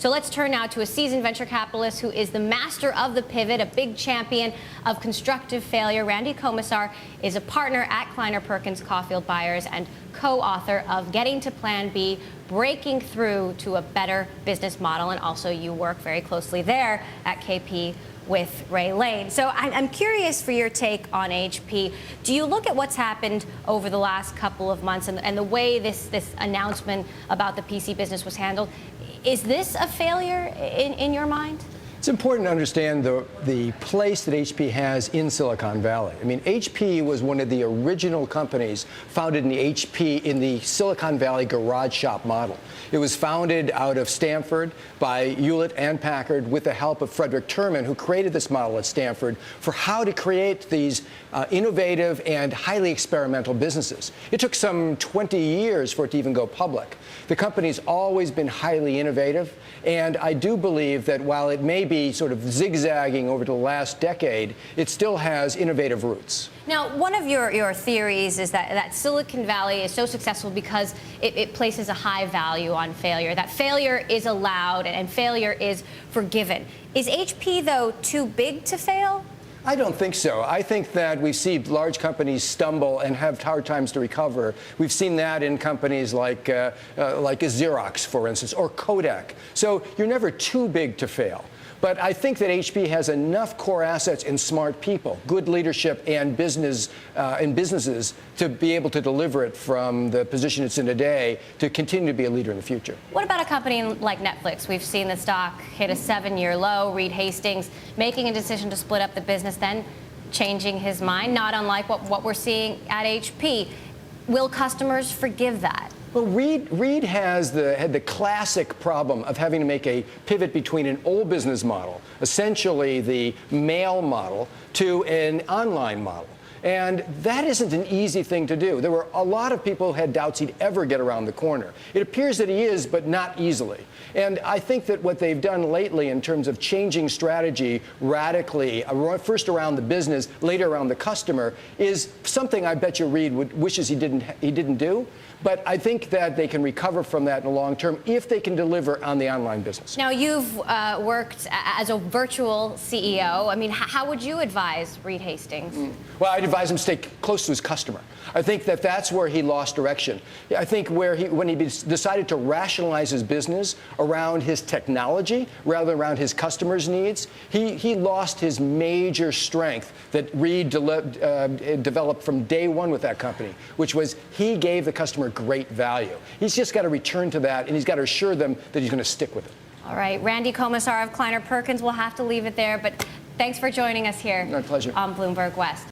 So let's turn now to a seasoned venture capitalist who is the master of the pivot, a big champion of constructive failure. Randy Komisar is a partner at Kleiner Perkins Caufield Byers and co-author of Getting to Plan B, Breaking Through to a Better Business Model. And also you work very closely there at KP with Ray Lane. So I'm curious for your take on HP. Do you look at what's happened over the last couple of months and the way this announcement about the PC business was handled? Is this a failure in your mind? It's important to understand the place that HP has in Silicon Valley. I mean, HP was one of the original companies founded in the Silicon Valley garage shop model. It was founded out of Stanford by Hewlett and Packard with the help of Frederick Terman, who created this model at Stanford for how to create these innovative and highly experimental businesses. It took some 20 years for it to even go public. The company's always been highly innovative, and I do believe that while it may be sort of zigzagging over the last decade, it still has innovative roots. Now, one of your theories is that Silicon Valley is so successful because it places a high value on failure, that failure is allowed and failure is forgiven. Is HP, though, too big to fail? I don't think so. I think that we've seen large companies stumble and have hard times to recover. We've seen that in companies like Xerox, for instance, or Kodak. So you're never too big to fail. But I think that HP has enough core assets and smart people, good leadership and businesses to be able to deliver it from the position it's in today to continue to be a leader in the future. What about a company like Netflix? We've seen the stock hit a 7-year low. Reed Hastings making a decision to split up the business, then changing his mind, not unlike what we're seeing at HP. Will customers forgive that? Well, Reed had the classic problem of having to make a pivot between an old business model, essentially the mail model, to an online model. And that isn't an easy thing to do. There were a lot of people who had doubts he'd ever get around the corner. It appears that he is, but not easily. And I think that what they've done lately in terms of changing strategy radically, first around the business, later around the customer, is something I bet you Reed wishes he didn't do. But I think that they can recover from that in the long term if they can deliver on the online business. Now, you've worked as a virtual CEO. I mean, how would you advise Reed Hastings? Well, I'd advise him to stay close to his customer. I think that that's where he lost direction. I think when he decided to rationalize his business around his technology rather than around his customers' needs, he lost his major strength that Reed developed from day one with that company, which was he gave the customer great value. He's just got to return to that, and he's got to assure them that he's going to stick with it. All right, Randy Komisar of Kleiner Perkins, we'll have to leave it there, but thanks for joining us here. My pleasure. On Bloomberg West.